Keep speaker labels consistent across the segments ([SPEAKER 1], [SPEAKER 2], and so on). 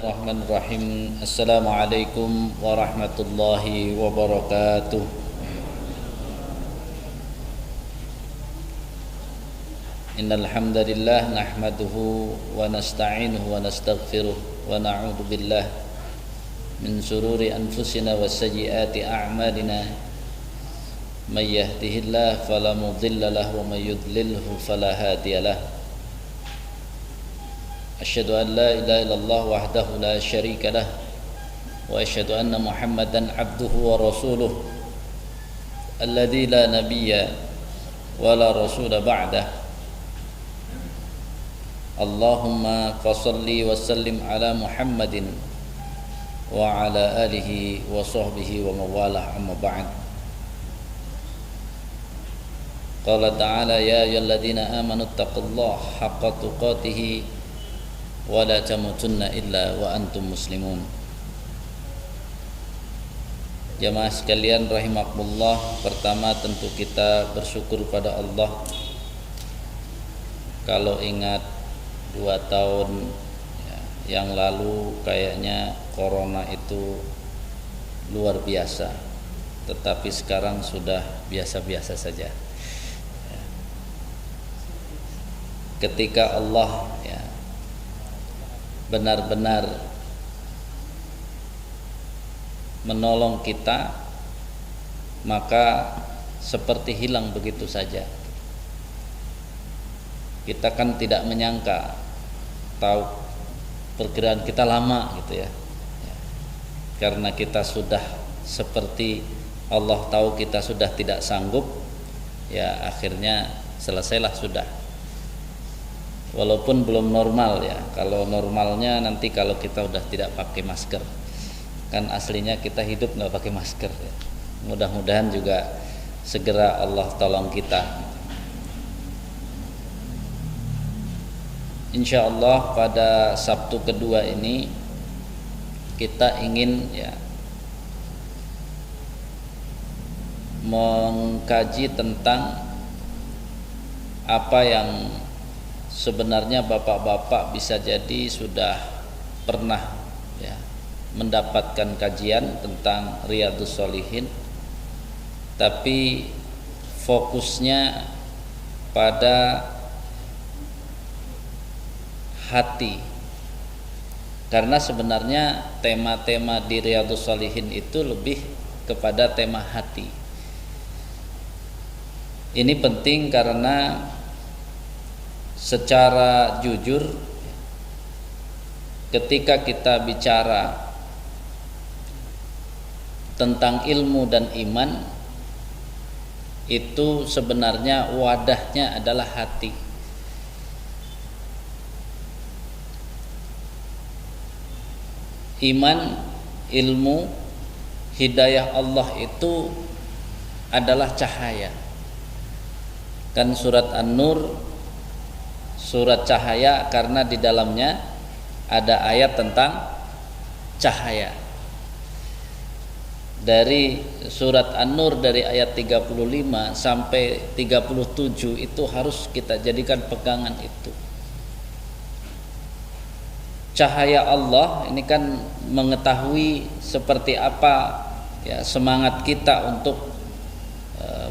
[SPEAKER 1] Bismillahirrahmanirrahim. Assalamualaikum warahmatullahi wabarakatuh. Innal hamdalillah nahmaduhu wa nasta'inuhu wa nastaghfiruh wa na'udzu billah min shururi anfusina wa sayyiati a'malina. May yahdihillahu fala mudilla lahu wa may yudlilhu fala hadiyalah. Asyhadu an la ilaha illallah wahdahu la syarika lah wa asyhadu anna Muhammadan abduhu wa rasuluh alladzi la nabiyya wa la rasula ba'dah. Allahumma fassalli wa sallim ala Muhammadin wa ala alihi wa sahbihi wa mawalah, amma ba'd. Qala ta'ala ya ayyuhalladzina amanu taqullaha haqqa tuqatih wa la tamutunna illa wa antum muslimun. Jamaah sekalian rahimakumullah, pertama tentu kita bersyukur pada Allah. Kalau ingat 2 tahun yang lalu kayaknya corona itu luar biasa, tetapi sekarang sudah biasa-biasa saja. Ketika Allah benar-benar menolong kita, maka seperti hilang begitu saja. Kita kan tidak menyangka, tahu perkiraan kita lama gitu ya. Karena kita sudah seperti Allah tahu kita sudah tidak sanggup, ya akhirnya selesailah sudah. Walaupun belum normal ya. Kalau normalnya nanti kalau kita udah tidak pakai masker. Kan aslinya kita hidup nggak pakai masker ya. Mudah-mudahan juga segera Allah tolong kita. Insya Allah pada Sabtu kedua ini kita ingin mengkaji tentang apa yang sebenarnya bapak-bapak bisa jadi sudah pernah mendapatkan kajian tentang Riyadhus Shalihin, tapi fokusnya pada hati. Karena sebenarnya tema-tema di Riyadhus Shalihin itu lebih kepada tema hati. Ini penting karena secara jujur ketika kita bicara tentang ilmu dan iman, itu sebenarnya wadahnya adalah hati. Iman, ilmu, hidayah Allah itu adalah cahaya. Kan surat An-Nur surat cahaya karena di dalamnya ada ayat tentang cahaya. Dari surat An-Nur dari ayat 35 sampai 37 itu harus kita jadikan pegangan itu. Cahaya Allah ini kan mengetahui seperti apa semangat kita untuk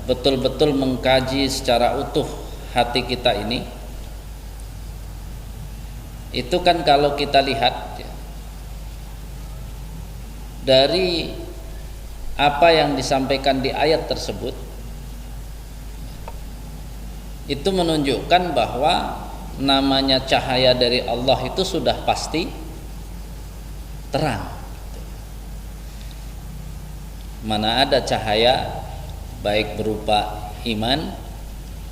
[SPEAKER 1] betul-betul mengkaji secara utuh hati kita ini. Itu kan kalau kita lihat dari apa yang disampaikan di ayat tersebut, itu menunjukkan bahwa namanya cahaya dari Allah itu sudah pasti terang. Mana ada cahaya baik berupa iman,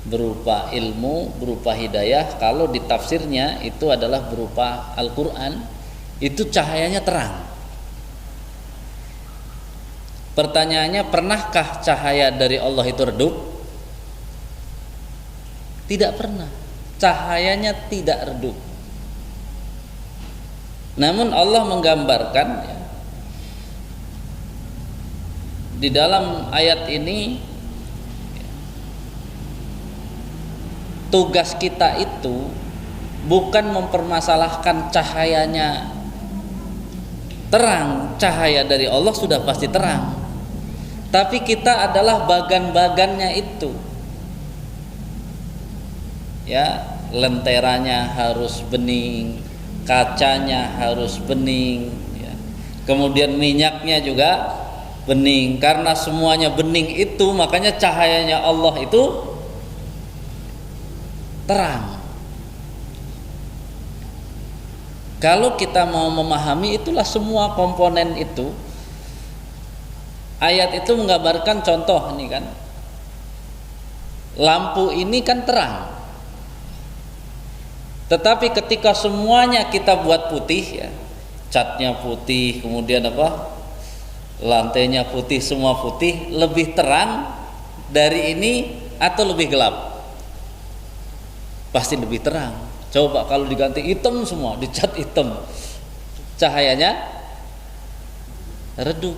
[SPEAKER 1] berupa ilmu, berupa hidayah, kalau ditafsirnya itu adalah berupa Al-Quran, itu cahayanya terang. Pertanyaannya, pernahkah cahaya dari Allah itu redup? Tidak pernah. Cahayanya tidak redup. Namun Allah menggambarkan di dalam ayat ini tugas kita itu bukan mempermasalahkan cahayanya terang, cahaya dari Allah sudah pasti terang. Tapi kita adalah bagan-bagannya itu. Ya, lenteranya harus bening, kacanya harus bening, ya. Kemudian minyaknya juga bening. Karena semuanya bening itu, makanya cahayanya Allah itu terang. Kalau kita mau memahami itulah semua komponen itu. Ayat itu menggambarkan contoh nih kan. Lampu ini kan terang. Tetapi ketika semuanya kita buat putih ya, catnya putih, kemudian apa? Lantainya putih, semua putih, lebih terang dari ini atau lebih gelap? Pasti lebih terang. Coba kalau diganti hitam semua, dicat hitam, cahayanya redup.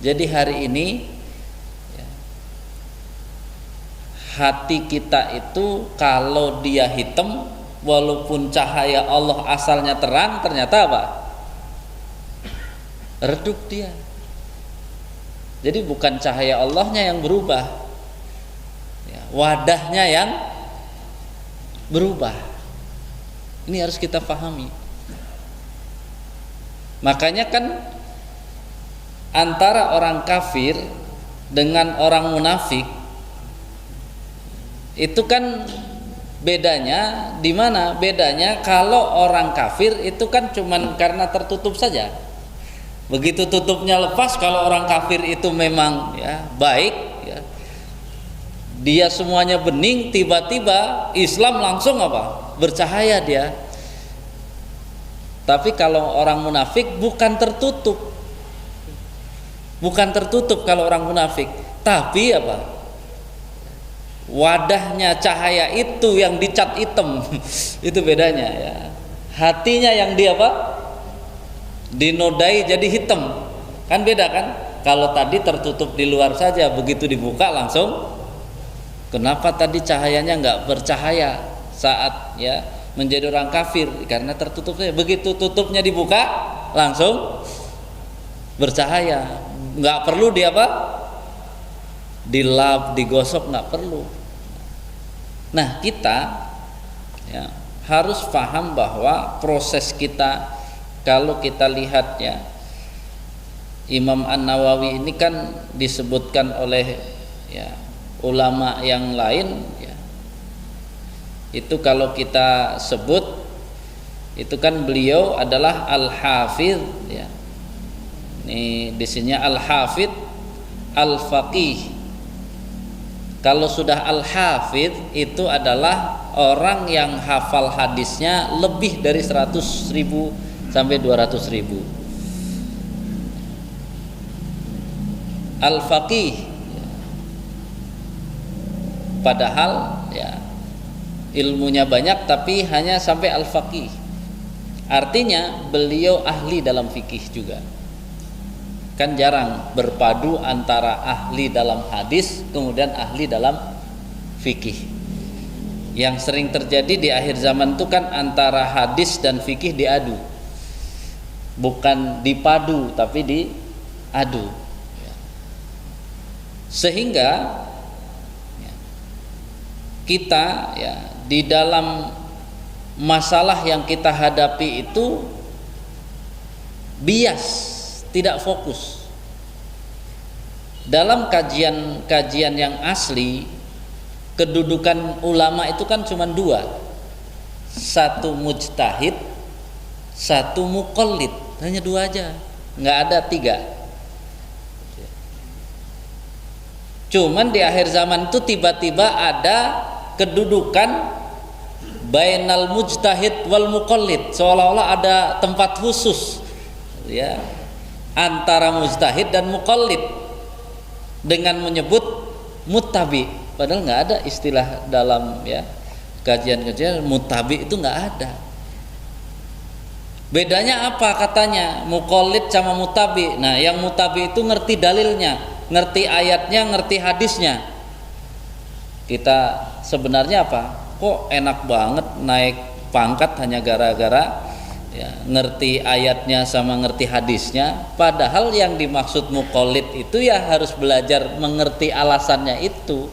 [SPEAKER 1] Jadi hari ini ya, hati kita itu kalau dia hitam, walaupun cahaya Allah asalnya terang, ternyata apa? Redup dia. Jadi bukan cahaya Allahnya yang berubah ya, wadahnya yang berubah. Ini harus kita pahami. Makanya kan antara orang kafir dengan orang munafik itu kan bedanya di mana? Bedanya kalau orang kafir itu kan cuman karena tertutup saja. Begitu tutupnya lepas, kalau orang kafir itu memang ya baik ya, dia semuanya bening, tiba-tiba Islam langsung apa? Bercahaya dia. Tapi kalau orang munafik bukan tertutup. Bukan tertutup kalau orang munafik, tapi apa? Wadahnya cahaya itu yang dicat hitam. Itu bedanya ya. Hatinya yang dia apa? Dinodai jadi hitam. Kan beda kan? Kalau tadi tertutup di luar saja, begitu dibuka langsung. Kenapa tadi cahayanya nggak bercahaya saat ya menjadi orang kafir? Karena tertutup saja. Begitu tutupnya dibuka langsung bercahaya. Nggak perlu dia apa? Dilap, digosok, nggak perlu. Nah kita ya, harus paham bahwa proses kita, kalau kita lihat ya, Imam An-Nawawi ini kan disebutkan oleh ya ulama yang lain ya, itu kalau kita sebut itu kan beliau adalah Al-Hafidh ya. Ini di sini Al-Hafidh Al-Faqih. Kalau sudah Al-Hafidh itu adalah orang yang hafal hadisnya lebih dari 100.000 sampai 200.000. Al-Faqih padahal ya ilmunya banyak tapi hanya sampai Al-Faqih. Artinya beliau ahli dalam fikih juga. Kan jarang berpadu antara ahli dalam hadis kemudian ahli dalam fikih. Yang sering terjadi di akhir zaman itu kan antara hadis dan fikih diadu. Bukan dipadu tapi diadu. Sehingga kita ya di dalam masalah yang kita hadapi itu bias, tidak fokus. Dalam kajian-kajian yang asli, kedudukan ulama itu kan cuma dua, satu mujtahid, satu muqallid, hanya dua aja, nggak ada tiga. Cuman di akhir zaman itu tiba-tiba ada kedudukan bainal mujtahid wal muqallid, seolah-olah ada tempat khusus ya antara mujtahid dan muqallid dengan menyebut muttabi, padahal nggak ada istilah dalam ya kajian-kajian muttabi itu nggak ada. Bedanya apa katanya muqallid sama muttabi? Nah, yang muttabi itu ngerti dalilnya, ngerti ayatnya, ngerti hadisnya. Kita sebenarnya apa? Kok enak banget naik pangkat hanya gara-gara ya, ngerti ayatnya sama ngerti hadisnya, padahal yang dimaksud muqallid itu ya harus belajar mengerti alasannya itu.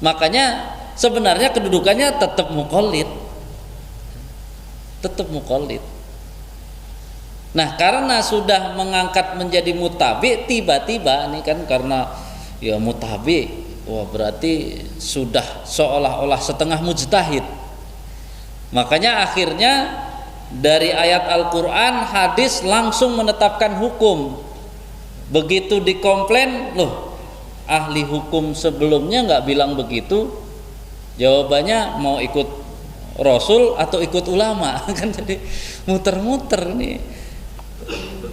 [SPEAKER 1] Makanya sebenarnya kedudukannya tetap muqallid, tetap muqallid. Nah, karena sudah mengangkat menjadi mutabi, tiba-tiba ini kan karena ya mutabi, wah berarti sudah seolah-olah setengah mujtahid. Makanya akhirnya dari ayat Al-Quran, hadis langsung menetapkan hukum. Begitu dikomplain, loh ahli hukum sebelumnya nggak bilang begitu, jawabannya mau ikut Rasul atau ikut ulama. Kan jadi muter-muter nih.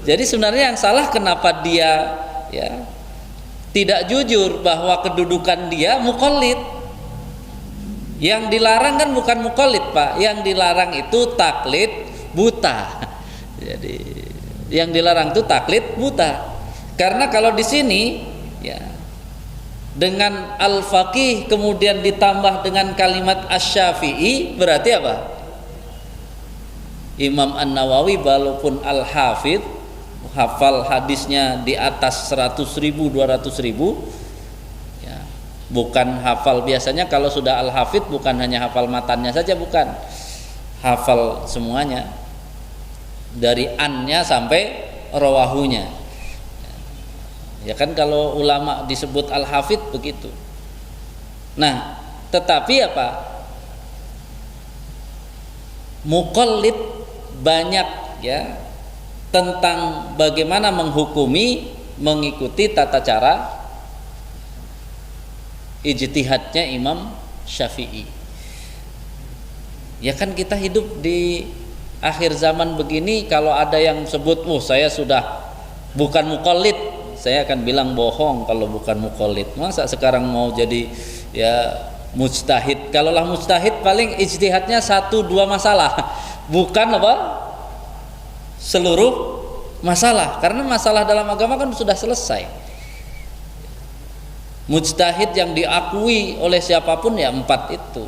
[SPEAKER 1] Jadi sebenarnya yang salah kenapa dia ya tidak jujur bahwa kedudukan dia muqallid. Yang dilarang kan bukan muqallid, Pak. Yang dilarang itu taklid buta. Jadi yang dilarang itu taklid buta. Karena kalau di sini ya dengan al-faqih kemudian ditambah dengan kalimat asy-Syafi'i, berarti apa? Imam An-Nawawi walaupun al-hafidh, hafal hadisnya di atas 100.000 200.000, ya, bukan hafal biasanya kalau sudah al-hafidh bukan hanya hafal matannya saja, bukan, hafal semuanya dari annya sampai rawahunya. Ya kan kalau ulama disebut al-hafidh begitu. Nah, tetapi apa? Muqallid banyak ya tentang bagaimana menghukumi, mengikuti tata cara ijtihadnya Imam Syafi'i. Ya kan kita hidup di akhir zaman begini, kalau ada yang sebut, saya sudah bukan muqallid, saya akan bilang bohong kalau bukan muqallid. Masa sekarang mau jadi ya mujtahid? Kalaulah mujtahid paling ijtihadnya 1-2 masalah, bukan apa? Seluruh masalah, karena masalah dalam agama kan sudah selesai. Mujtahid yang diakui oleh siapapun ya 4 itu.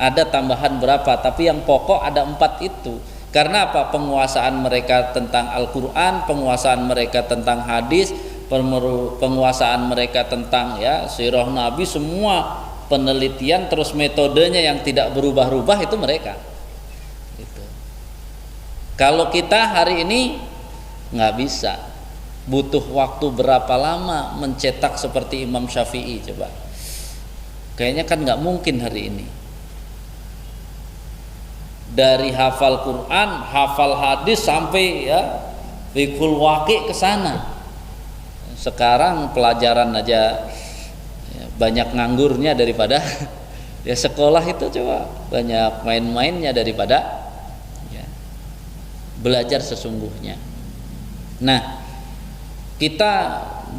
[SPEAKER 1] Ada tambahan berapa, tapi yang pokok ada 4 itu. Karena apa? Penguasaan mereka tentang Al-Quran, penguasaan mereka tentang hadis, penguasaan mereka tentang ya sirah Nabi, semua penelitian terus metodenya yang tidak berubah-ubah itu mereka. Gitu. Kalau kita hari ini nggak bisa, butuh waktu berapa lama mencetak seperti Imam Syafi'i, coba. Kayaknya kan nggak mungkin hari ini. Dari hafal Quran, hafal hadis sampai ya fiqhul waqi ke sana. Sekarang pelajaran aja ya, banyak nganggurnya daripada ya sekolah itu, coba banyak main-mainnya daripada ya, belajar sesungguhnya. Nah, kita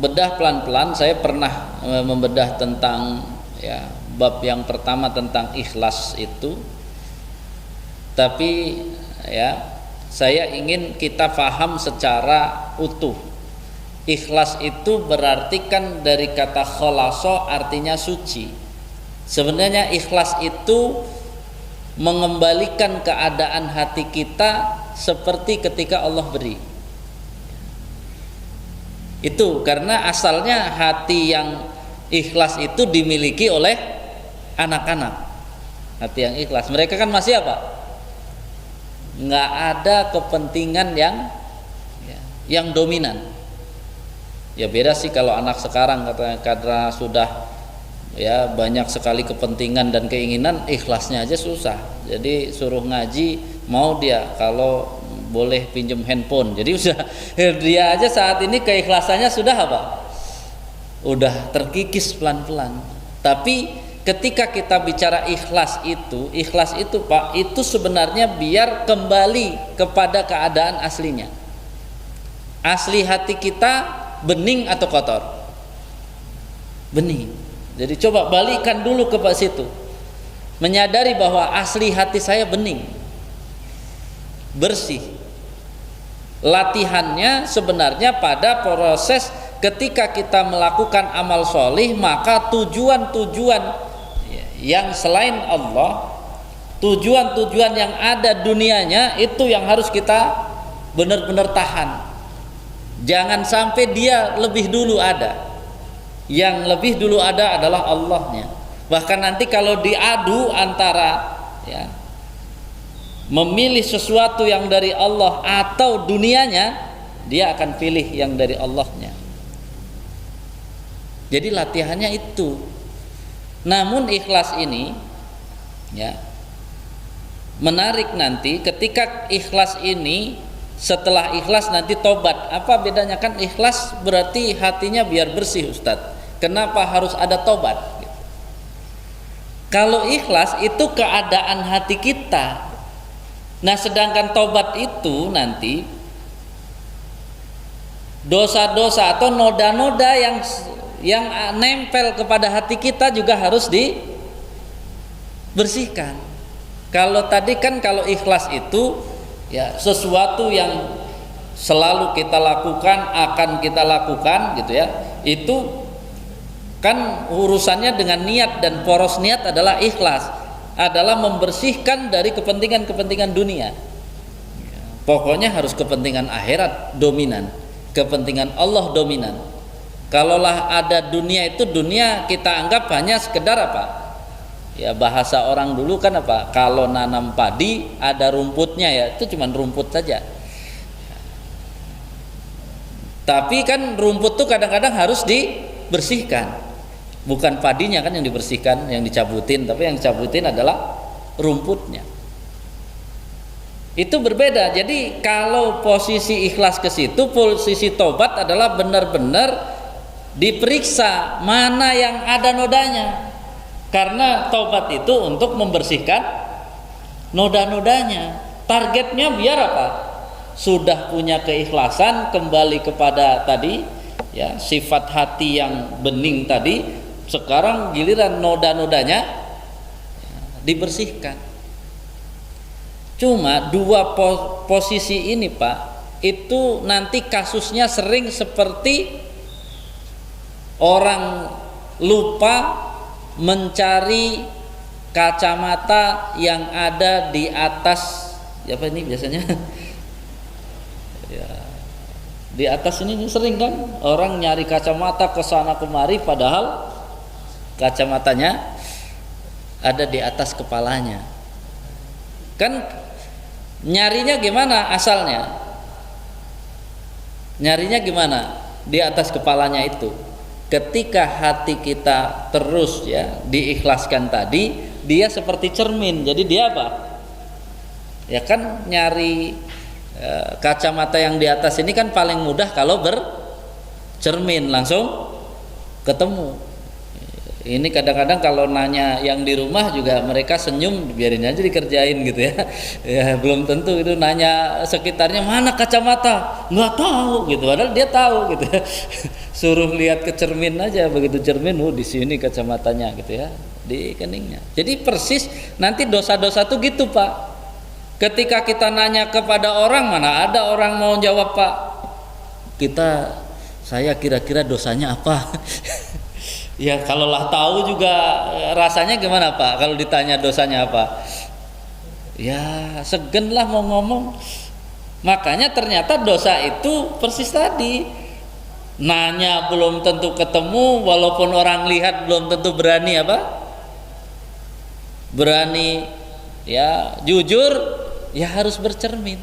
[SPEAKER 1] bedah pelan-pelan. Saya pernah membedah tentang ya bab yang pertama tentang ikhlas itu. Tapi ya saya ingin kita paham secara utuh. Ikhlas itu berarti kan dari kata kholaso, artinya suci. Sebenarnya ikhlas itu mengembalikan keadaan hati kita seperti ketika Allah beri. Itu karena asalnya hati yang ikhlas itu dimiliki oleh anak-anak. Hati yang ikhlas, mereka kan masih apa? Nggak ada kepentingan yang dominan. Ya beda sih kalau anak sekarang karena sudah ya banyak sekali kepentingan dan keinginan, ikhlasnya aja susah. Jadi suruh ngaji mau dia kalau boleh pinjam handphone. Jadi udah dia aja saat ini keikhlasannya sudah apa? Udah terkikis pelan-pelan. Tapi ketika kita bicara ikhlas itu Pak, itu sebenarnya biar kembali kepada keadaan aslinya. Asli hati kita bening atau kotor? Bening. Jadi coba balikan dulu ke situ. Menyadari bahwa asli hati saya bening, bersih. Latihannya sebenarnya pada proses ketika kita melakukan amal solih, maka tujuan-tujuan yang selain Allah tujuan-tujuan yang ada dunianya itu yang harus kita benar-benar tahan. Jangan sampai dia lebih dulu ada. Yang lebih dulu ada adalah Allahnya. Bahkan nanti kalau diadu antara ya, memilih sesuatu yang dari Allah atau dunianya, dia akan pilih yang dari Allahnya. Jadi latihannya itu. Namun ikhlas ini ya menarik nanti ketika ikhlas ini, setelah ikhlas nanti tobat. Apa bedanya? Kan ikhlas berarti hatinya biar bersih, Ustadz. Kenapa harus ada tobat? Kalau ikhlas itu keadaan hati kita. Nah, sedangkan tobat itu nanti dosa-dosa atau noda-noda yang nempel kepada hati kita juga harus dibersihkan. Kalau tadi kan kalau ikhlas itu ya sesuatu yang selalu kita lakukan, akan kita lakukan gitu ya. Itu kan urusannya dengan niat, dan poros niat adalah ikhlas, adalah membersihkan dari kepentingan-kepentingan dunia. Pokoknya harus kepentingan akhirat dominan, kepentingan Allah dominan. Kalaulah ada dunia itu, dunia kita anggap hanya sekedar apa? Ya bahasa orang dulu kan apa? Kalau nanam padi ada rumputnya ya, itu cuma rumput saja. Tapi kan rumput tuh kadang-kadang harus dibersihkan. Bukan padinya kan yang dibersihkan, yang dicabutin, tapi yang dicabutin adalah rumputnya. Itu berbeda. Jadi kalau posisi ikhlas ke situ, posisi tobat adalah benar-benar diperiksa mana yang ada nodanya. Karena tobat itu untuk membersihkan noda-nodanya. Targetnya biar apa? Sudah punya keikhlasan, kembali kepada tadi ya, sifat hati yang bening tadi. Sekarang giliran noda-nodanya dibersihkan. Cuma dua posisi ini Pak, itu nanti kasusnya sering seperti orang lupa mencari kacamata yang ada di atas apa ini biasanya ya, di atas ini sering kan orang nyari kacamata ke sana kemari, padahal kacamatanya ada di atas kepalanya. Kan nyarinya gimana asalnya? Nyarinya gimana? Di atas kepalanya itu. Ketika hati kita terus ya diikhlaskan tadi, dia seperti cermin. Jadi dia apa? Ya kan nyari kacamata yang di atas ini kan paling mudah kalau bercermin, langsung ketemu. Ini kadang-kadang kalau nanya yang di rumah juga mereka senyum, biarin aja dikerjain gitu ya. Ya belum tentu itu nanya sekitarnya mana kacamata, nggak tahu gitu. Padahal dia tahu gitu ya. Suruh lihat ke cermin aja, begitu cermin, di sini kacamatanya gitu ya, di keningnya. Jadi persis nanti dosa-dosa tuh gitu Pak. Ketika kita nanya kepada orang, mana ada orang mau jawab Pak. Saya kira-kira dosanya apa? Ya kalaulah tahu juga rasanya gimana Pak kalau ditanya dosanya apa? Ya segen lah mau ngomong. Makanya ternyata dosa itu persis tadi, nanya belum tentu ketemu, walaupun orang lihat belum tentu berani apa? Berani ya jujur, ya harus bercermin.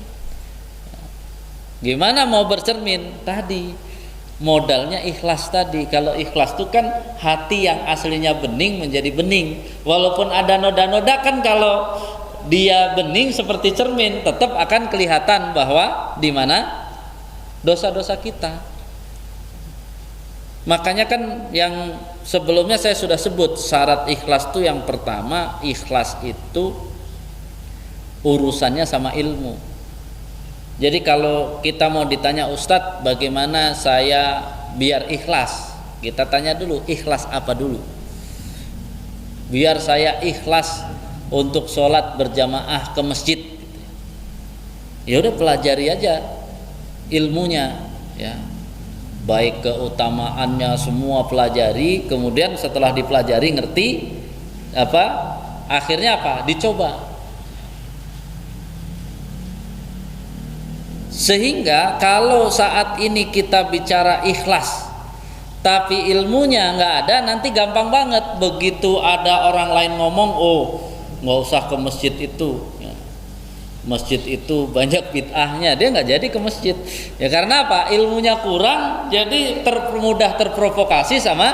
[SPEAKER 1] Gimana mau bercermin? Tadi modalnya ikhlas tadi. Kalau ikhlas itu kan hati yang aslinya bening menjadi bening. Walaupun ada noda-noda kan, kalau dia bening seperti cermin, tetap akan kelihatan bahwa di mana dosa-dosa kita. Makanya kan yang sebelumnya saya sudah sebut, syarat ikhlas itu yang pertama, ikhlas itu urusannya sama ilmu. Jadi kalau kita mau ditanya, Ustadz bagaimana saya biar ikhlas, kita tanya dulu ikhlas apa dulu. Biar saya ikhlas untuk sholat berjamaah ke masjid, ya udah pelajari aja ilmunya ya, baik keutamaannya semua pelajari. Kemudian setelah dipelajari ngerti apa, akhirnya apa, dicoba. Sehingga kalau saat ini kita bicara ikhlas tapi ilmunya nggak ada, nanti gampang banget begitu ada orang lain ngomong, oh nggak usah ke masjid itu ya. Masjid itu banyak bid'ahnya, dia nggak jadi ke masjid ya. Karena apa? Ilmunya kurang, jadi mudah terprovokasi sama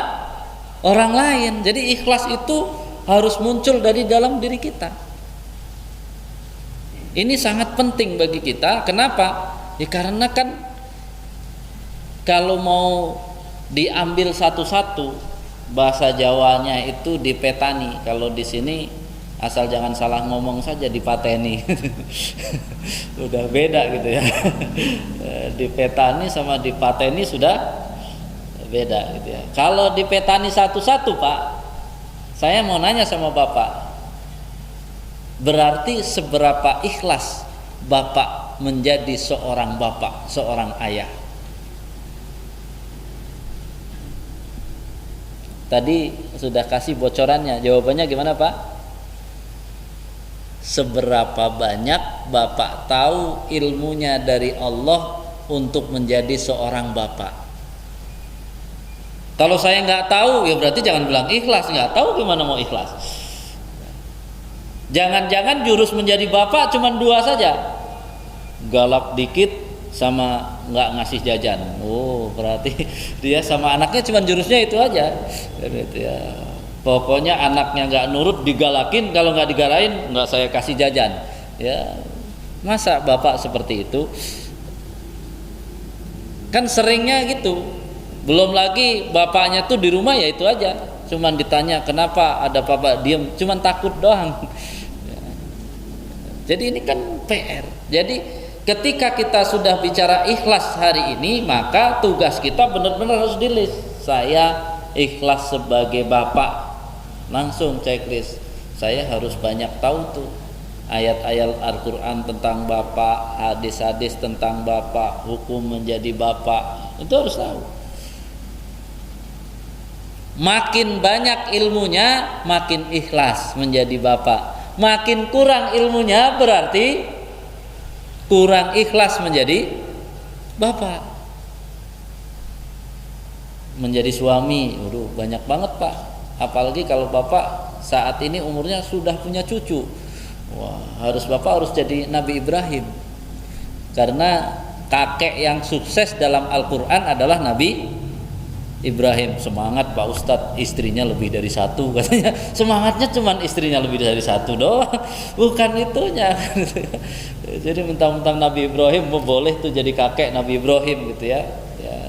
[SPEAKER 1] orang lain. Jadi ikhlas itu harus muncul dari dalam diri kita. Ini sangat penting bagi kita. Kenapa? Ya karena kan kalau mau diambil satu-satu, bahasa Jawanya itu dipetani. Kalau di sini asal jangan salah ngomong saja dipateni. Udah beda gitu ya. Dipetani sama dipateni sudah beda gitu ya. Kalau dipetani satu-satu, Pak, saya mau nanya sama Bapak, berarti seberapa ikhlas Bapak menjadi seorang bapak, seorang ayah? Tadi sudah kasih bocorannya, jawabannya gimana Pak? Seberapa banyak Bapak tahu ilmunya dari Allah untuk menjadi seorang bapak? Kalau saya nggak tahu, ya berarti jangan bilang ikhlas. Nggak tahu gimana mau ikhlas. Jangan-jangan jurus menjadi bapak cuma dua saja, galak dikit sama nggak ngasih jajan. Oh, berarti dia sama anaknya cuma jurusnya itu aja. Gitu ya. Pokoknya anaknya nggak nurut digalakin, kalau nggak digalain nggak saya kasih jajan. Ya, masa bapak seperti itu? Kan seringnya gitu. Belum lagi bapaknya tuh di rumah ya itu aja, cuman ditanya kenapa ada bapak diem, cuman takut doang. Jadi ini kan PR. Jadi ketika kita sudah bicara ikhlas hari ini, maka tugas kita benar-benar harus di-list. Saya ikhlas sebagai bapak, langsung checklist. Saya harus banyak tahu tuh ayat-ayat Al-Quran tentang bapak, hadis-hadis tentang bapak, hukum menjadi bapak, itu harus tahu. Makin banyak ilmunya, makin ikhlas menjadi bapak. Makin kurang ilmunya, berarti kurang ikhlas menjadi bapak. Menjadi suami, waduh banyak banget Pak. Apalagi kalau bapak saat ini umurnya sudah punya cucu. Wah, bapak harus jadi Nabi Ibrahim. Karena kakek yang sukses dalam Al-Quran adalah Nabi Ibrahim. Semangat Pak Ustadz, istrinya lebih dari satu katanya. Semangatnya cuman istrinya lebih dari satu doang, bukan itunya. Jadi mentang-mentang Nabi Ibrahim boleh tuh jadi kakek Nabi Ibrahim gitu ya.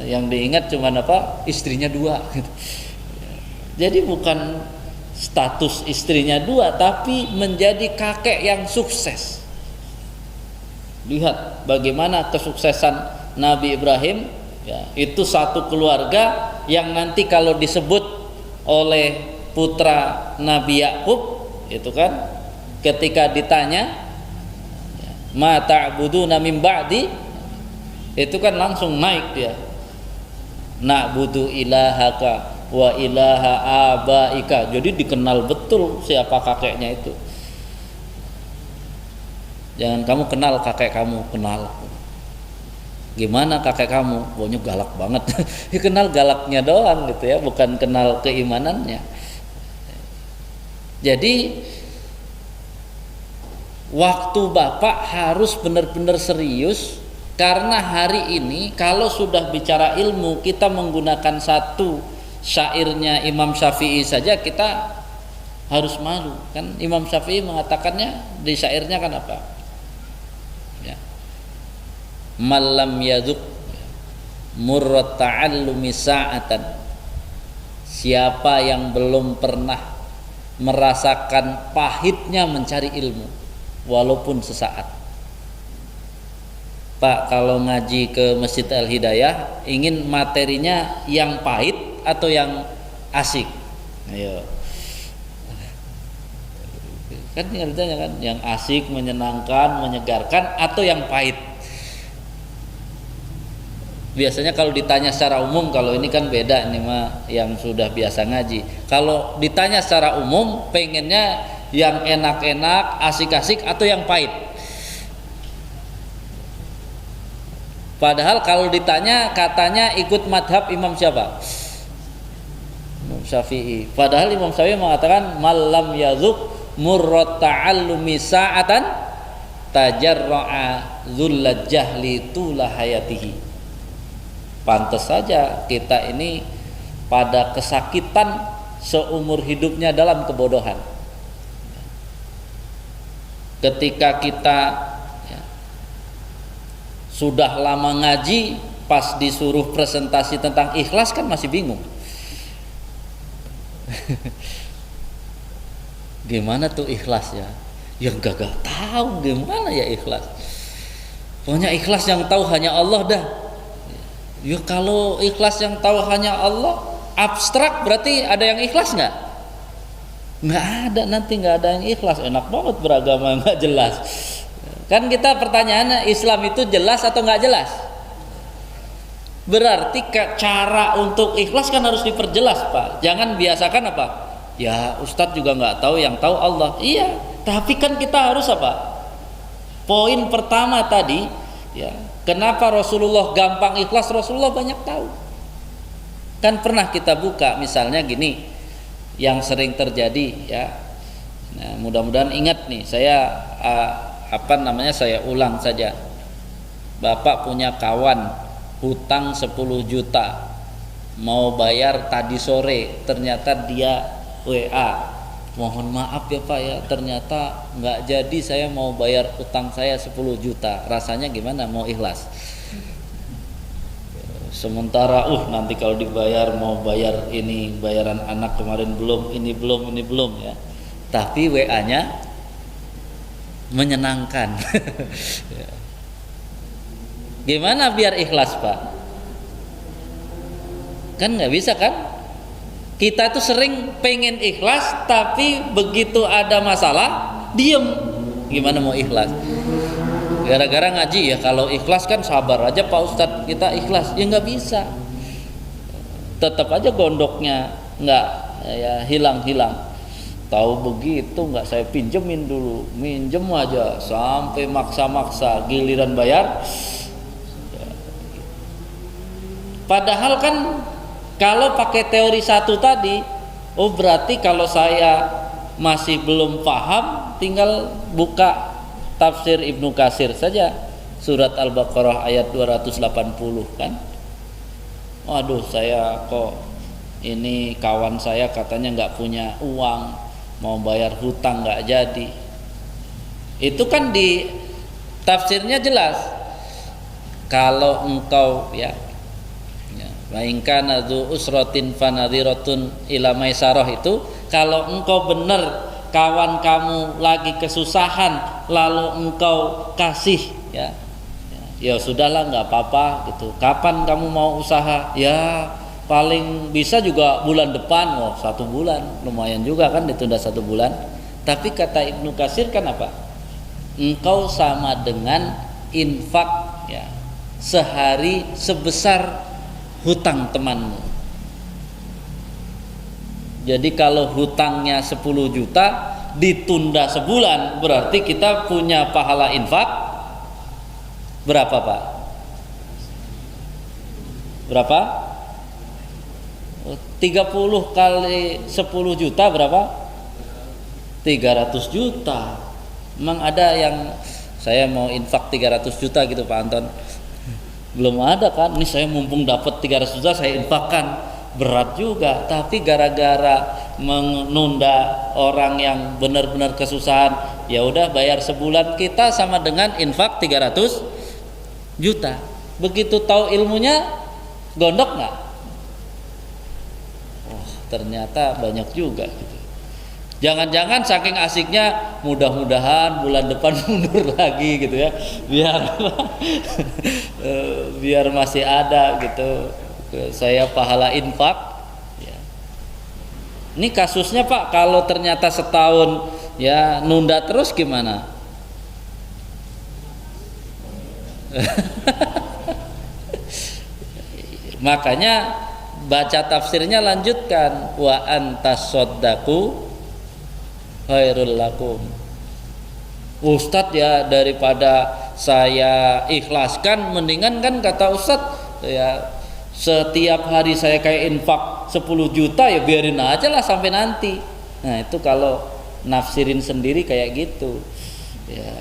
[SPEAKER 1] Yang diingat cuman apa? Istrinya dua gitu. Jadi bukan status istrinya dua, tapi menjadi kakek yang sukses. Lihat bagaimana kesuksesan Nabi Ibrahim ya, itu satu keluarga yang nanti kalau disebut oleh putra Nabi Yakub itu kan ketika ditanya ma ta'buduna min ba'di, itu kan langsung naik dia, na'budu ilahaka wa ilaha abaika. Jadi dikenal betul siapa kakeknya itu. Jangan kamu kenal kakek kamu, kenal gimana kakek kamu, pokoknya galak banget. Ya kenal galaknya doang gitu ya, bukan kenal keimanannya. Jadi waktu bapak harus benar-benar serius, karena hari ini kalau sudah bicara ilmu, kita menggunakan satu syairnya Imam Syafi'i saja kita harus malu kan. Imam Syafi'i mengatakannya di syairnya kan apa ya, malam yaduk murrat ta'allumi sa'atan, siapa yang belum pernah merasakan pahitnya mencari ilmu walaupun sesaat. Pak, kalau ngaji ke Masjid Al-Hidayah ingin materinya yang pahit atau yang asik? Ayo. Kan tinggal ditanya kan, yang asik, menyenangkan, menyegarkan atau yang pahit? Biasanya kalau ditanya secara umum, kalau ini kan beda, ini mah yang sudah biasa ngaji. Kalau ditanya secara umum, pengennya yang enak-enak, asik-asik atau yang pahit? Padahal kalau ditanya katanya ikut madhab Imam siapa? Imam Syafi'i. Padahal Imam Syafi'i mengatakan malam yazuk murrat ta'allumi sa'atan tajarra'a dzullal jahli tula hayatihi. Pantas saja kita ini pada kesakitan seumur hidupnya dalam kebodohan. Ketika kita sudah lama ngaji, pas disuruh presentasi tentang ikhlas kan masih bingung. Gimana tuh ikhlas ya? Yang gak tahu gimana ya ikhlas. Pokoknya ikhlas yang tahu hanya Allah dah. Ya kalau ikhlas yang tahu hanya Allah abstrak, berarti ada yang ikhlas nggak? Nggak ada, nanti nggak ada yang ikhlas. Enak banget beragama nggak jelas. Kan kita pertanyaannya, Islam itu jelas atau nggak jelas? Berarti cara untuk ikhlas kan harus diperjelas, Pak. Jangan biasakan apa? Ya Ustadz juga nggak tahu, yang tahu Allah. Iya, tapi kan kita harus apa? Poin pertama tadi, ya, kenapa Rasulullah gampang ikhlas? Rasulullah banyak tahu. Kan pernah kita buka misalnya gini, yang sering terjadi ya. Nah, mudah-mudahan ingat nih, saya saya ulang saja. Bapak punya kawan hutang 10 juta, mau bayar tadi sore, ternyata dia WA, mohon maaf ya Pak ya, ternyata nggak jadi, saya mau bayar utang saya 10 juta. Rasanya gimana? Mau ikhlas? Sementara nanti kalau dibayar, mau bayar ini, bayaran anak kemarin belum, ini belum ya. Tapi WA-nya menyenangkan. Gimana biar ikhlas, Pak? Kan nggak bisa kan? Kita tuh sering pengen ikhlas, tapi begitu ada masalah diem. Gimana mau ikhlas? Gara-gara ngaji ya, kalau ikhlas kan sabar aja Pak Ustadz, kita ikhlas. Ya nggak bisa. Tetap aja gondoknya nggak ya hilang-hilang. Tahu begitu nggak, saya pinjemin dulu, minjem aja sampai maksa-maksa, giliran bayar. Padahal kan kalau pakai teori satu tadi, berarti kalau saya masih belum paham, tinggal buka tafsir Ibnu Katsir saja, surat Al-Baqarah ayat 280 kan. Waduh, saya kok ini kawan saya katanya nggak punya uang, mau bayar hutang nggak jadi. Itu kan di tafsirnya jelas, kalau engkau ya wa in kana dzu usratin fanadhiratun ila maisarah, itu kalau engkau benar kawan kamu lagi kesusahan lalu engkau kasih ya sudahlah nggak apa-apa gitu. Kapan kamu mau usaha? Ya paling bisa juga bulan depan. 1 bulan lumayan juga kan, ditunda 1 bulan. Tapi kata Ibnu Katsir kan apa? Engkau sama dengan infak ya sehari sebesar hutang temanmu. Jadi kalau hutangnya 10 juta ditunda sebulan, berarti kita punya pahala infak berapa, Pak? Berapa? 30 kali 10 juta berapa? 300 juta. Memang ada yang saya mau infak 300 juta gitu Pak Anton? Belum ada kan? Ini saya mumpung dapat 300 juta saya infakkan. Berat juga. Tapi gara-gara menunda orang yang benar-benar kesusahan, ya udah bayar sebulan, kita sama dengan infak 300 juta. Begitu tahu ilmunya, gondok nggak? Ternyata banyak juga gitu. Jangan-jangan saking asiknya, mudah-mudahan bulan depan mundur lagi gitu ya, biar masih ada gitu saya pahala infak ya. Ini kasusnya Pak, kalau ternyata setahun ya nunda terus gimana? Makanya baca tafsirnya lanjutkan, wa antasaddaqu khairul lakum. Ustadz ya, daripada saya ikhlaskan, mendingan kan kata Ustadz ya setiap hari saya kayak infak 10 juta ya biarin aja lah sampai nanti. Nah itu kalau nafsirin sendiri kayak gitu ya.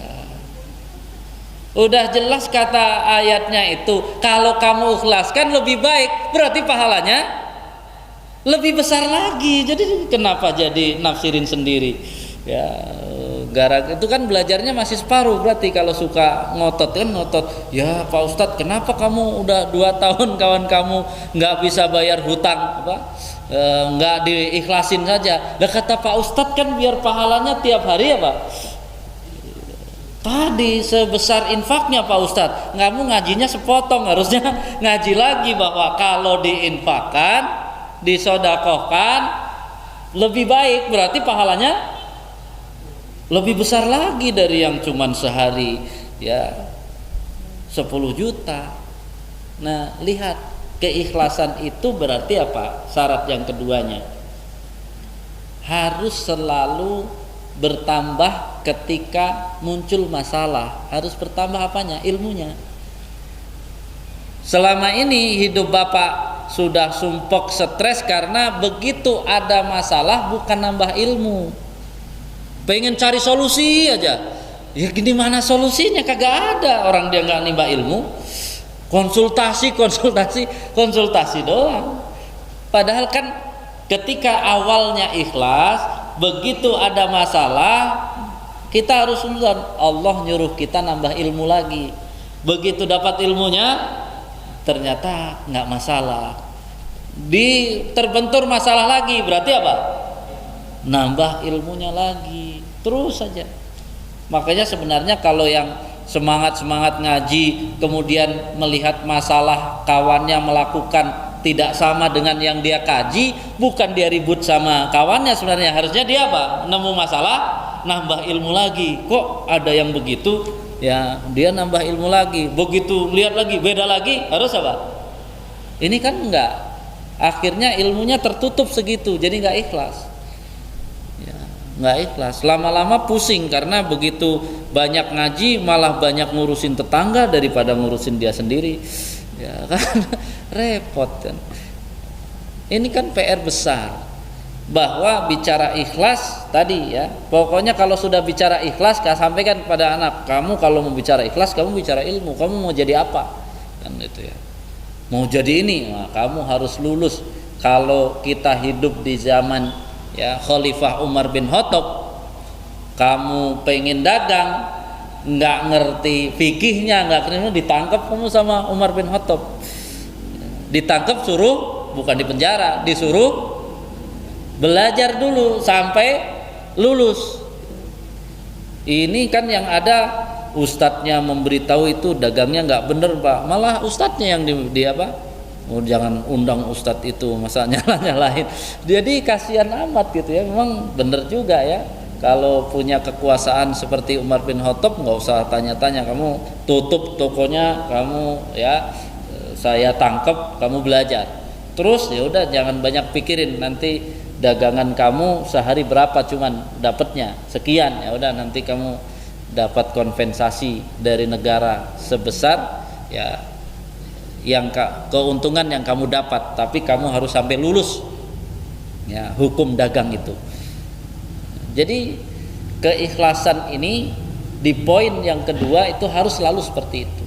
[SPEAKER 1] Udah jelas kata ayatnya itu, kalau kamu ikhlaskan lebih baik, berarti pahalanya lebih besar lagi. Jadi kenapa jadi nafsirin sendiri? Ya, gara itu kan belajarnya masih separuh. Berarti kalau suka ngotot kan ngotot. Ya Pak Ustadz, kenapa kamu udah 2 tahun kawan kamu nggak bisa bayar hutang apa? Nggak diikhlasin saja. Lah kata Pak Ustadz kan biar pahalanya tiap hari ya Pak. Tadi sebesar infaknya Pak Ustadz, kamu ngajinya sepotong, harusnya ngaji lagi bahwa kalau diinfakkan, disodakohkan lebih baik, berarti pahalanya lebih besar lagi dari yang cuman sehari ya 10 juta. Nah lihat, keikhlasan itu berarti apa? Syarat yang keduanya harus selalu bertambah ketika muncul masalah. Harus bertambah apanya? Ilmunya. Selama ini hidup Bapak sudah sumpok stres karena begitu ada masalah bukan nambah ilmu, pengen cari solusi aja. Ya gini mana solusinya? Kagak ada. Orang dia nggak nimba ilmu, konsultasi doang. Padahal kan ketika awalnya ikhlas, begitu ada masalah kita harus suzon, Allah nyuruh kita nambah ilmu lagi. Begitu dapat ilmunya ternyata nggak masalah, terbentur masalah lagi, berarti apa? Nambah ilmunya lagi, terus saja. Makanya sebenarnya kalau yang semangat ngaji kemudian melihat masalah kawannya melakukan tidak sama dengan yang dia kaji, bukan dia ribut sama kawannya, sebenarnya harusnya dia apa? Nemu masalah, nambah ilmu lagi. Kok ada yang begitu? Ya, dia nambah ilmu lagi. Begitu lihat lagi, beda lagi, harus apa? Ini kan enggak. Akhirnya ilmunya tertutup segitu, jadi enggak ikhlas. Ya, enggak ikhlas. Lama-lama pusing karena begitu banyak ngaji malah banyak ngurusin tetangga daripada ngurusin dia sendiri. Ya kan repot kan. Ini kan PR besar, bahwa bicara ikhlas tadi ya, pokoknya kalau sudah bicara ikhlas, sampaikan kepada anak kamu, kalau mau bicara ikhlas kamu bicara ilmu. Kamu mau jadi apa kan itu ya, mau jadi ini, nah, kamu harus lulus. Kalau kita hidup di zaman ya Khalifah Umar bin Khattab, kamu pengen dagang nggak ngerti fikihnya, nggak kena, ditangkap kamu sama Umar bin Khattab. Ditangkap, suruh, bukan dipenjara, disuruh belajar dulu sampai lulus. Ini kan yang ada ustadznya memberitahu itu dagangnya nggak bener Pak, malah ustadznya yang di apa? Oh, jangan undang ustadz itu, masa nyalahin. Jadi kasihan amat gitu ya. Memang bener juga ya. Kalau punya kekuasaan seperti Umar bin Khattab, nggak usah tanya-tanya, kamu tutup tokonya, kamu ya saya tangkap, kamu belajar. Terus ya udah, jangan banyak pikirin nanti dagangan kamu sehari berapa cuman dapatnya sekian, ya udah nanti kamu dapat kompensasi dari negara sebesar ya yang keuntungan yang kamu dapat, tapi kamu harus sampai lulus ya hukum dagang itu. Jadi keikhlasan ini di poin yang kedua itu harus selalu seperti itu.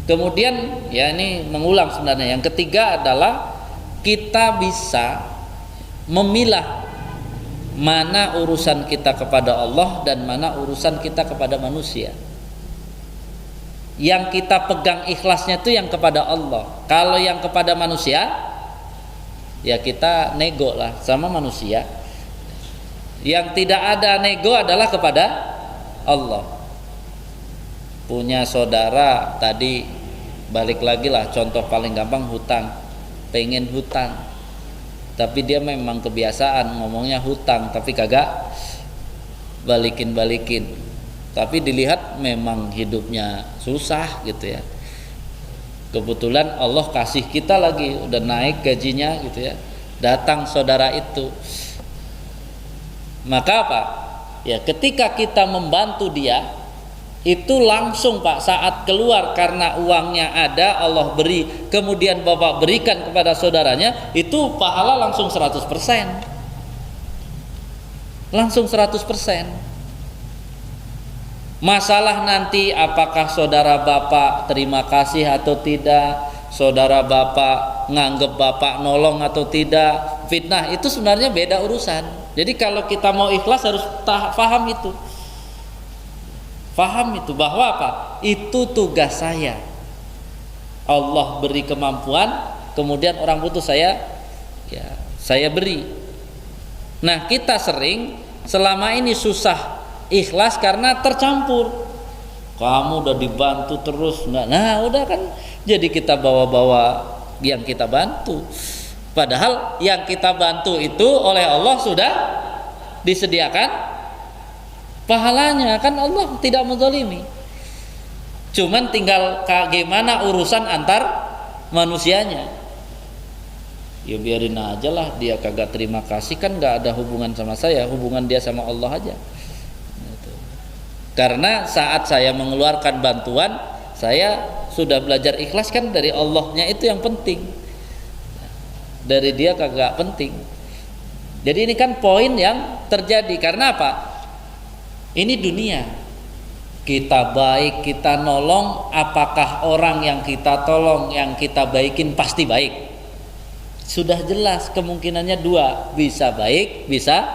[SPEAKER 1] Kemudian ya ini mengulang sebenarnya, yang ketiga adalah kita bisa memilah mana urusan kita kepada Allah dan mana urusan kita kepada manusia. Yang kita pegang ikhlasnya itu yang kepada Allah. Kalau yang kepada manusia ya kita nego lah sama manusia. Yang tidak ada nego adalah kepada Allah. Punya saudara tadi, balik lagi lah contoh paling gampang, hutang, pengen hutang, tapi dia memang kebiasaan ngomongnya hutang tapi kagak balikin, tapi dilihat memang hidupnya susah gitu ya. Kebetulan Allah kasih kita lagi, udah naik gajinya gitu ya, datang saudara itu. Maka apa? Ya ketika kita membantu dia, itu langsung Pak, saat keluar karena uangnya ada, Allah beri, kemudian Bapak berikan kepada saudaranya, itu pahala langsung 100%. Langsung 100%. Masalah nanti apakah saudara Bapak terima kasih atau tidak, saudara Bapak nganggep Bapak nolong atau tidak, fitnah, itu sebenarnya beda urusan. Jadi kalau kita mau ikhlas harus paham itu. Paham itu bahwa apa? Itu tugas saya. Allah beri kemampuan, kemudian orang butuh saya beri. Nah, kita sering selama ini susah ikhlas karena tercampur. Kamu udah dibantu terus enggak? Nah, udah kan jadi kita bawa-bawa yang kita bantu. Padahal yang kita bantu itu oleh Allah sudah disediakan pahalanya, kan Allah tidak menzalimi. Cuman tinggal bagaimana urusan antar manusianya. Ya biarin aja lah, dia kagak terima kasih, kan nggak ada hubungan sama saya, hubungan dia sama Allah aja. Karena saat saya mengeluarkan bantuan, saya sudah belajar ikhlas, kan dari Allahnya itu yang penting, dari dia kagak penting. Jadi ini kan poin yang terjadi. Karena apa? Ini dunia, kita baik, kita nolong, apakah orang yang kita tolong, yang kita baikin pasti baik? Sudah jelas kemungkinannya dua, bisa baik, bisa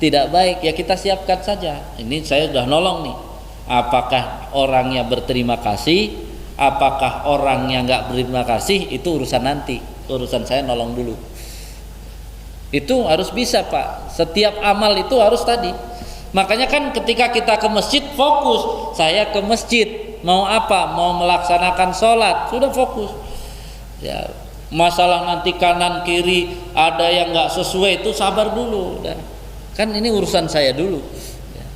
[SPEAKER 1] tidak baik. Ya kita siapkan saja. Ini saya sudah nolong nih, apakah orangnya berterima kasih, apakah orangnya nggak berterima kasih, itu urusan nanti. Urusan saya nolong dulu. Itu harus bisa Pak. Setiap amal itu harus tadi. Makanya kan ketika kita ke masjid fokus, saya ke masjid mau apa? Mau melaksanakan sholat, sudah fokus. Ya, masalah nanti kanan kiri ada yang nggak sesuai, itu sabar dulu. Udah. Kan ini urusan saya dulu. Ya.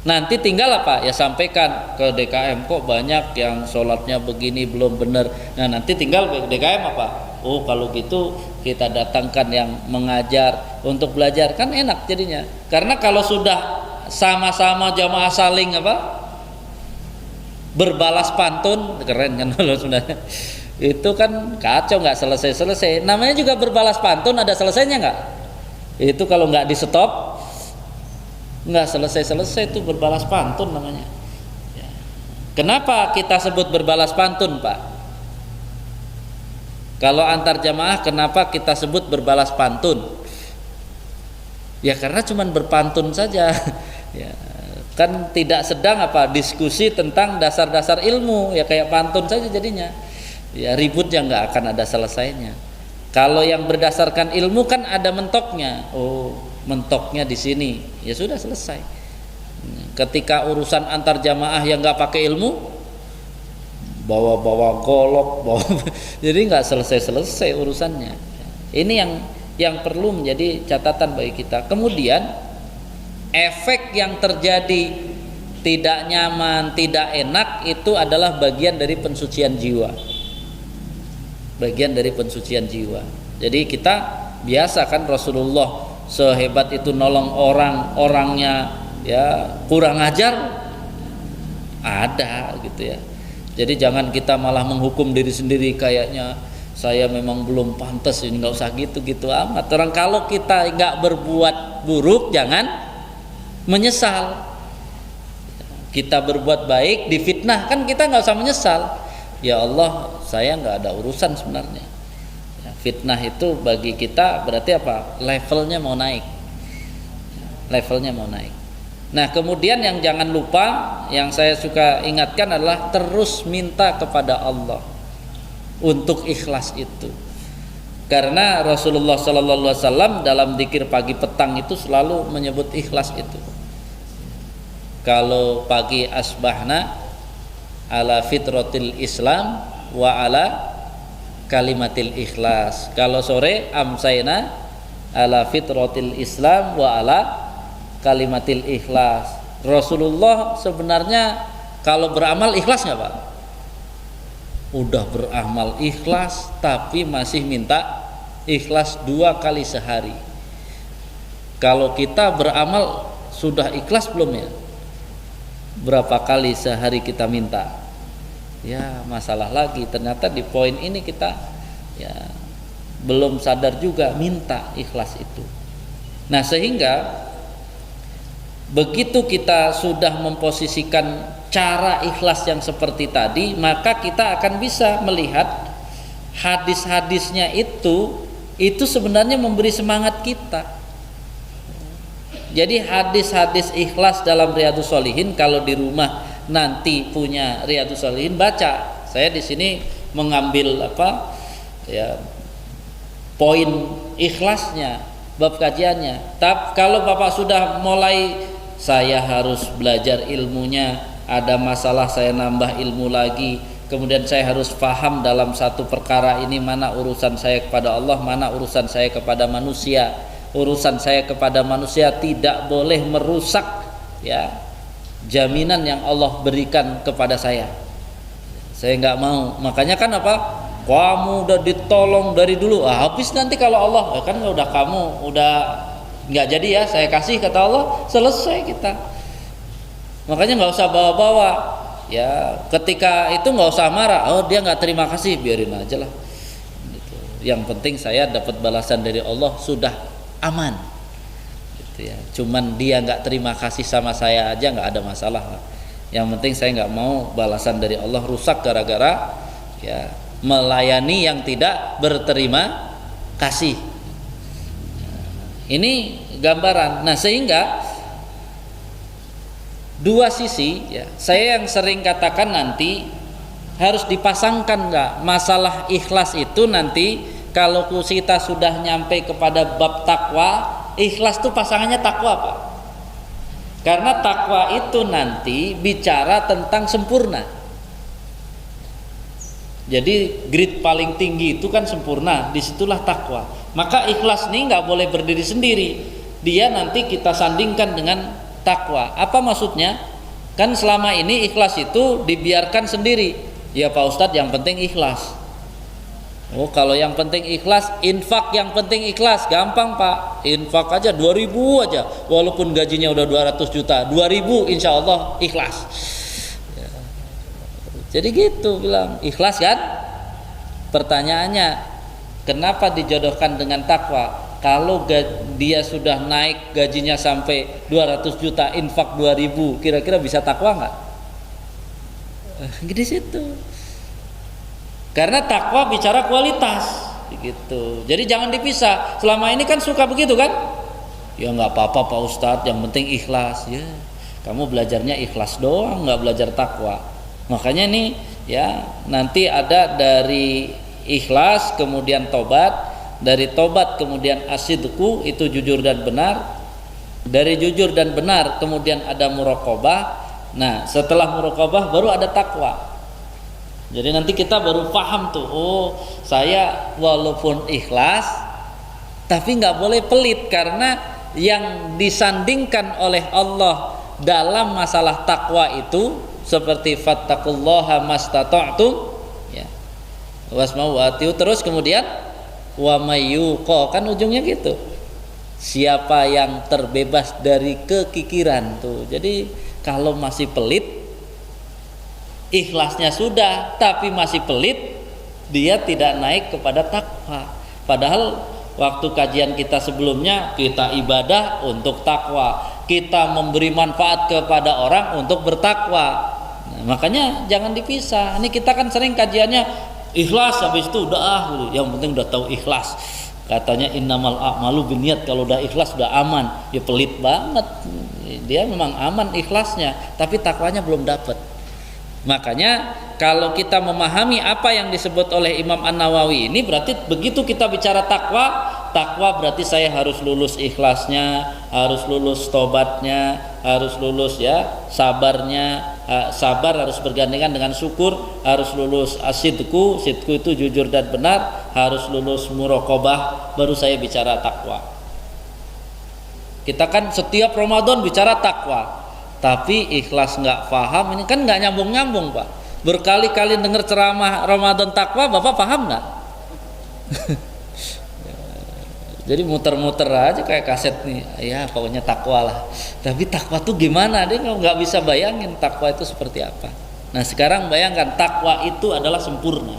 [SPEAKER 1] Nanti tinggal apa? Ya sampaikan ke DKM, kok banyak yang sholatnya begini belum benar. Nah nanti tinggal DKM apa? Oh kalau gitu kita datangkan yang mengajar untuk belajar, kan enak jadinya. Karena kalau sudah sama-sama jamaah saling berbalas pantun, keren kan kalau sebenarnya itu kan kacau, nggak selesai. Namanya juga berbalas pantun, ada selesainya nggak? Itu kalau nggak di stop nggak selesai itu berbalas pantun namanya. Kenapa kita sebut berbalas pantun Pak? Kalau antar jamaah kenapa kita sebut berbalas pantun? Ya karena cuman berpantun saja. Ya, kan tidak sedang diskusi tentang dasar-dasar ilmu, ya kayak pantun saja jadinya. Ya ributnya nggak akan ada selesainya. Kalau yang berdasarkan ilmu kan ada mentoknya. Oh, mentoknya di sini. Ya sudah selesai. Ketika urusan antar jamaah yang nggak pakai ilmu, bawa-bawa golok, jadi nggak selesai urusannya. Ini yang perlu menjadi catatan bagi kita. Kemudian efek yang terjadi tidak nyaman, tidak enak, itu adalah bagian dari pensucian jiwa. Bagian dari pensucian jiwa. Jadi kita biasa kan Rasulullah sehebat itu nolong orangnya ya kurang ajar ada gitu ya. Jadi jangan kita malah menghukum diri sendiri, kayaknya saya memang belum pantas, ini nggak usah gitu amat. Orang kalau kita nggak berbuat buruk jangan menyesal. Kita berbuat baik, difitnah, kan kita nggak usah menyesal. Ya Allah, saya nggak ada urusan sebenarnya. Ya, fitnah itu bagi kita berarti apa? Levelnya mau naik. Levelnya mau naik. Nah kemudian yang jangan lupa, yang saya suka ingatkan adalah terus minta kepada Allah untuk ikhlas itu. Karena Rasulullah SAW dalam dzikir pagi petang itu selalu menyebut ikhlas itu. Kalau pagi asbahna ala fitratil Islam wa ala kalimatil ikhlas. Kalau sore amsayna ala fitratil Islam wa ala kalimatil ikhlas. Rasulullah sebenarnya kalau beramal ikhlas nggak Pak? Udah beramal ikhlas tapi masih minta ikhlas 2 kali sehari. Kalau kita beramal sudah ikhlas belum ya? berapa kali sehari kita minta? Ya masalah lagi, ternyata di poin ini kita ya belum sadar juga minta ikhlas itu. Nah sehingga begitu kita sudah memposisikan cara ikhlas yang seperti tadi, maka kita akan bisa melihat hadis-hadisnya itu sebenarnya memberi semangat kita. Jadi hadis-hadis ikhlas dalam Riyadhus Shalihin, kalau di rumah nanti punya Riyadhus Shalihin baca. Saya di sini mengambil poin ikhlasnya, bab kajiannya. Tapi kalau Bapak sudah mulai saya harus belajar ilmunya, ada masalah saya nambah ilmu lagi, kemudian saya harus paham dalam satu perkara ini mana urusan saya kepada Allah, mana urusan saya kepada manusia. Urusan saya kepada manusia tidak boleh merusak ya jaminan yang Allah berikan kepada saya. Saya nggak mau. Makanya kan apa? Kamu udah ditolong dari dulu, habis nanti kalau Allah kan udah kamu udah nggak jadi ya saya kasih kata Allah, selesai kita. Makanya nggak usah bawa-bawa ya, ketika itu nggak usah marah, dia nggak terima kasih, biarin aja lah gitu. Yang penting saya dapat balasan dari Allah, sudah aman gitu ya. Cuman dia nggak terima kasih sama saya aja nggak ada masalah. Yang penting saya nggak mau balasan dari Allah rusak gara-gara ya melayani yang tidak berterima kasih. Ini gambaran. Nah sehingga dua sisi ya, saya yang sering katakan nanti harus dipasangkan nggak masalah ikhlas itu nanti. Kalau kita sudah nyampe kepada bab takwa, ikhlas itu pasangannya takwa Pak. Karena takwa itu nanti bicara tentang sempurna. Jadi grade paling tinggi itu kan sempurna, disitulah takwa. Maka ikhlas ini nggak boleh berdiri sendiri. Dia nanti kita sandingkan dengan takwa. Apa maksudnya? Kan selama ini ikhlas itu dibiarkan sendiri. Ya Pak Ustadz, yang penting ikhlas. Oh kalau yang penting ikhlas, infak yang penting ikhlas, gampang Pak. Infak aja 2.000 aja, walaupun gajinya udah 200 juta, 2.000 insya Allah ikhlas ya. Jadi gitu bilang, ikhlas kan? Pertanyaannya, kenapa dijodohkan dengan takwa? Kalau dia sudah naik gajinya sampai 200 juta, infak 2.000, kira-kira bisa takwa nggak? Di situ. Karena takwa bicara kualitas gitu. Jadi jangan dipisah. Selama ini kan suka begitu kan? Ya nggak apa-apa Pak Ustadz, yang penting ikhlas. Ya, kamu belajarnya ikhlas doang, nggak belajar takwa. Makanya nih ya nanti ada dari ikhlas kemudian tobat, dari tobat kemudian asidku, itu jujur dan benar. Dari jujur dan benar kemudian ada muraqabah. Nah setelah muraqabah baru ada takwa. Jadi nanti kita baru paham tuh, oh saya walaupun ikhlas tapi nggak boleh pelit, karena yang disandingkan oleh Allah dalam masalah takwa itu seperti fattaqullaha mastata'tum ya, wasma'u atiu, terus kemudian wa mayyuqa, kan ujungnya gitu, siapa yang terbebas dari kekikiran tuh. Jadi kalau masih pelit, ikhlasnya sudah tapi masih pelit, dia tidak naik kepada takwa. Padahal waktu kajian kita sebelumnya, kita ibadah untuk takwa, kita memberi manfaat kepada orang untuk bertakwa. Nah, makanya jangan dipisah. Ini kita kan sering kajiannya ikhlas, habis itu udah yang penting udah tahu ikhlas. Katanya innamal a'malu binniyat, kalau udah ikhlas udah aman. Ya pelit banget. Dia memang aman ikhlasnya, tapi takwanya belum dapat. Makanya kalau kita memahami apa yang disebut oleh Imam An-Nawawi ini, berarti begitu kita bicara takwa berarti saya harus lulus ikhlasnya, harus lulus tobatnya, harus lulus ya sabarnya, sabar harus bergandengan dengan syukur, harus lulus asidku itu jujur dan benar, harus lulus muraqabah, baru saya bicara takwa. Kita kan setiap Ramadan bicara takwa, tapi ikhlas nggak paham, ini kan nggak nyambung Pak. Berkali-kali dengar ceramah Ramadan takwa, Bapak paham nggak? Jadi muter-muter aja kayak kaset nih, ya pokoknya takwa lah. Tapi takwa tuh gimana? Dia nggak bisa bayangin takwa itu seperti apa. Nah sekarang bayangkan takwa itu adalah sempurna.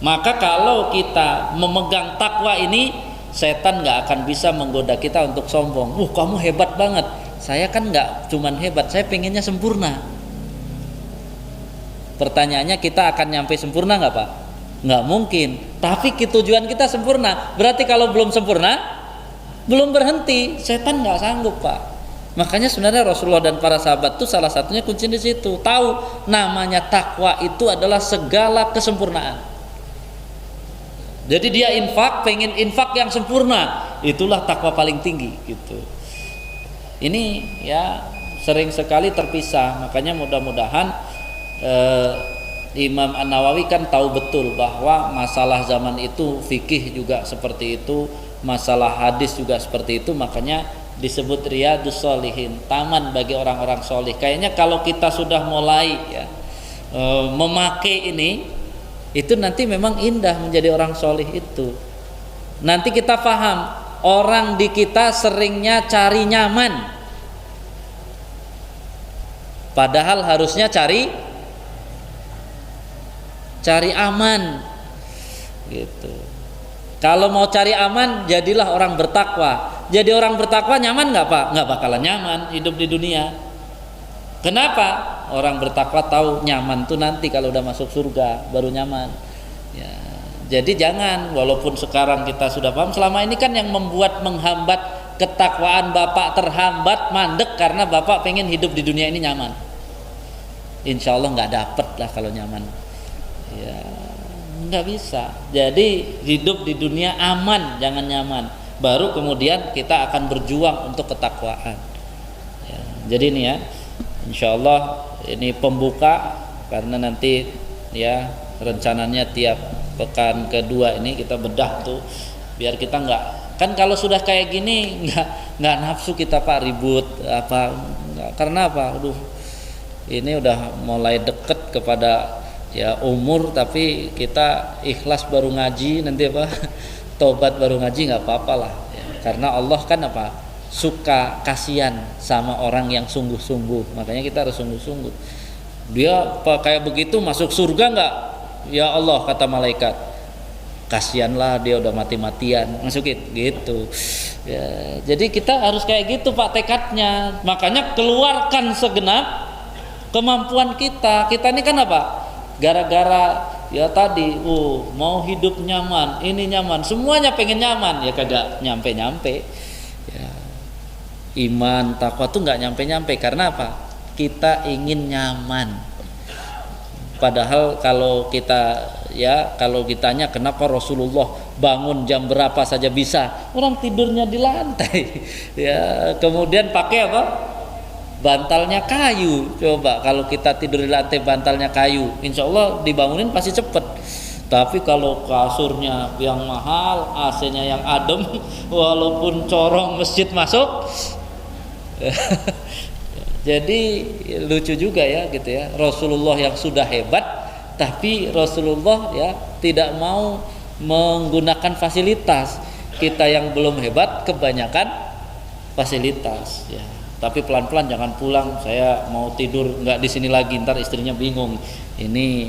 [SPEAKER 1] Maka kalau kita memegang takwa ini, setan nggak akan bisa menggoda kita untuk sombong. Kamu hebat banget. Saya kan nggak cuman hebat, saya pengennya sempurna. Pertanyaannya, kita akan nyampe sempurna nggak Pak? Nggak mungkin. Tapi tujuan kita sempurna. Berarti kalau belum sempurna, belum berhenti. Setan nggak sanggup Pak. Makanya sebenarnya Rasulullah dan para sahabat itu salah satunya kunci di situ. Tahu namanya takwa itu adalah segala kesempurnaan. Jadi dia infak, pengen infak yang sempurna. Itulah takwa paling tinggi gitu. Ini ya sering sekali terpisah. Makanya mudah-mudahan Imam An-Nawawi kan tahu betul bahwa masalah zaman itu fikih juga seperti itu, masalah hadis juga seperti itu. Makanya disebut Riyadhus Shalihin, taman bagi orang-orang solih. Kayaknya kalau kita sudah mulai ya memakai ini, itu nanti memang indah menjadi orang solih itu. Nanti kita paham, orang di kita seringnya cari nyaman, padahal harusnya cari aman gitu. Kalau mau cari aman, jadilah orang bertakwa. Jadi orang bertakwa nyaman nggak Pak? Nggak bakalan nyaman hidup di dunia. Kenapa? Orang bertakwa tahu nyaman tuh nanti kalau udah masuk surga baru nyaman ya. Jadi jangan, walaupun sekarang kita sudah paham, selama ini kan yang membuat menghambat ketakwaan Bapak terhambat, mandek karena Bapak pengen hidup di dunia ini nyaman. Insya Allah nggak dapet lah kalau nyaman ya, nggak bisa. Jadi hidup di dunia aman, jangan nyaman, baru kemudian kita akan berjuang untuk ketakwaan ya. Jadi ini ya, insya Allah ini pembuka, karena nanti ya rencananya tiap pekan kedua ini kita bedah tuh, biar kita nggak, kan kalau sudah kayak gini nggak nafsu kita Pak ribut apa, karena apa? Ini udah mulai deket kepada ya umur, tapi kita ikhlas baru ngaji nanti apa tobat baru ngaji nggak apa-apa lah ya. Karena Allah kan apa, suka kasihan sama orang yang sungguh-sungguh, makanya kita harus sungguh-sungguh. Dia kayak begitu masuk surga nggak? Ya Allah, kata malaikat, kasihanlah dia udah mati-matian, masukin gitu ya. Jadi kita harus kayak gitu Pak tekadnya. Makanya keluarkan segenap kemampuan kita. Kita ini kan apa, gara-gara ya tadi mau hidup nyaman, ini nyaman, semuanya pengen nyaman ya, kagak nyampe-nyampe ya. Iman takwa tuh nggak nyampe-nyampe. Karena apa? Kita ingin nyaman. Padahal kalau ditanya kenapa Rasulullah bangun jam berapa saja bisa, orang tidurnya di lantai ya. Kemudian pakai apa? Bantalnya kayu. Coba kalau kita tidur di lantai bantalnya kayu, insya Allah dibangunin pasti cepet. Tapi kalau kasurnya yang mahal, AC-nya yang adem, walaupun corong masjid masuk jadi lucu juga ya gitu ya. Rasulullah yang sudah hebat, tapi Rasulullah ya tidak mau menggunakan fasilitas. Kita yang belum hebat kebanyakan fasilitas ya. Tapi pelan-pelan, jangan pulang, saya mau tidur nggak di sini lagi, ntar istrinya bingung, ini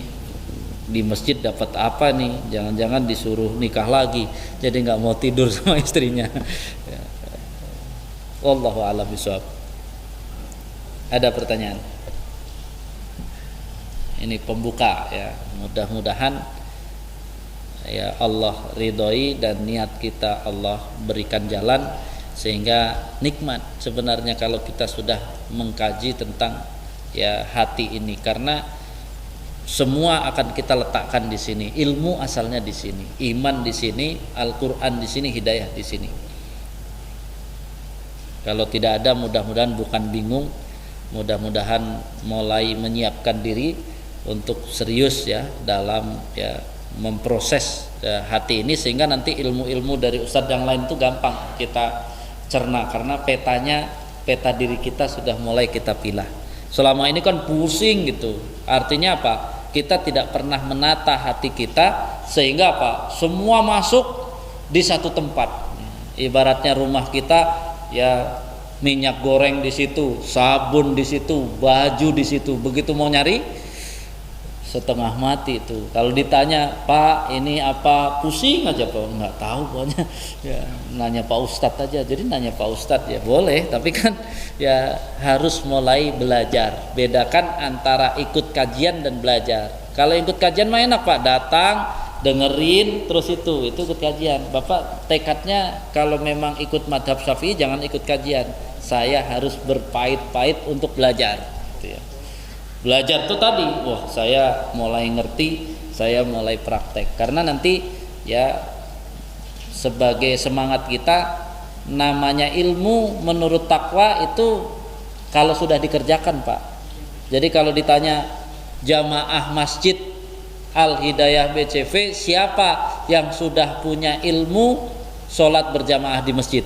[SPEAKER 1] di masjid dapat apa nih, jangan-jangan disuruh nikah lagi, jadi nggak mau tidur sama istrinya ya. Wallahu a'lam bishawab. Ada pertanyaan? Ini pembuka ya, mudah-mudahan ya Allah ridhoi dan niat kita Allah berikan jalan, sehingga nikmat sebenarnya kalau kita sudah mengkaji tentang ya hati ini. Karena semua akan kita letakkan di sini. Ilmu asalnya di sini, iman di sini, Al-Qur'an di sini, hidayah di sini. Kalau tidak ada, mudah-mudahan bukan bingung, mudah-mudahan mulai menyiapkan diri untuk serius ya dalam ya memproses hati ini, sehingga nanti ilmu-ilmu dari ustadz yang lain itu gampang kita cerna, karena peta diri kita sudah mulai kita pilah. Selama ini kan pusing gitu. Artinya apa? Kita tidak pernah menata hati kita, sehingga apa? Semua masuk di satu tempat. Ibaratnya rumah kita ya, minyak goreng di situ, sabun di situ, baju di situ. Begitu mau nyari setengah mati itu. Kalau ditanya, Pak ini apa, pusing aja Pak, nggak tahu pokoknya. Ya, nanya Pak Ustadz aja. Jadi nanya Pak Ustadz ya boleh, tapi kan ya harus mulai belajar. Bedakan antara ikut kajian dan belajar. Kalau ikut kajian mah enak Pak, datang dengerin terus itu ikut kajian. Bapak tekadnya kalau memang ikut madhab Syafi'i jangan ikut kajian. Saya harus berpahit-pahit untuk belajar. Gitu ya. Belajar tuh tadi, wah saya mulai ngerti, saya mulai praktek. Karena nanti ya sebagai semangat kita, namanya ilmu menurut takwa itu kalau sudah dikerjakan Pak. Jadi kalau ditanya jamaah masjid Al Hidayah BCV, siapa yang sudah punya ilmu sholat berjamaah di masjid,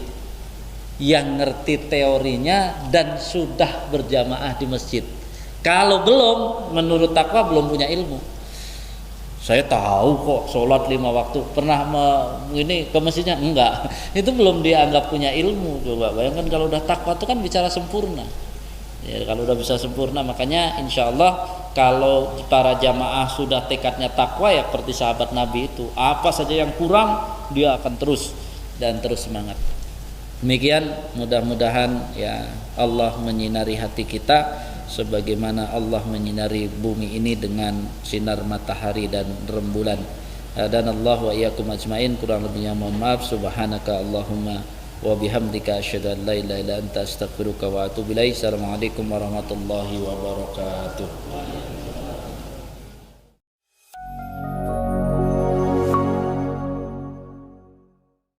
[SPEAKER 1] yang ngerti teorinya dan sudah berjamaah di masjid. Kalau belum, menurut takwa belum punya ilmu. Saya tahu kok sholat 5 waktu, pernah ini ke masjidnya? Enggak. Itu belum dianggap punya ilmu. Coba bayangkan kalau udah takwa itu kan bicara sempurna. Ya, kalau udah bisa sempurna, makanya insya Allah kalau para jamaah sudah tekadnya takwa ya seperti sahabat Nabi itu, apa saja yang kurang dia akan terus dan terus semangat. Demikian, mudah-mudahan ya Allah menyinari hati kita sebagaimana Allah menyinari bumi ini dengan sinar matahari dan rembulan. Dan Allah wa iyyakum ajmain, kurang lebihnya mohon maaf. Subhanaka Allahumma wa bihamdika asyhadu an la ilaha illa anta astaghfiruka wa atubu ilaik. Assalamualaikum warahmatullahi wabarakatuh.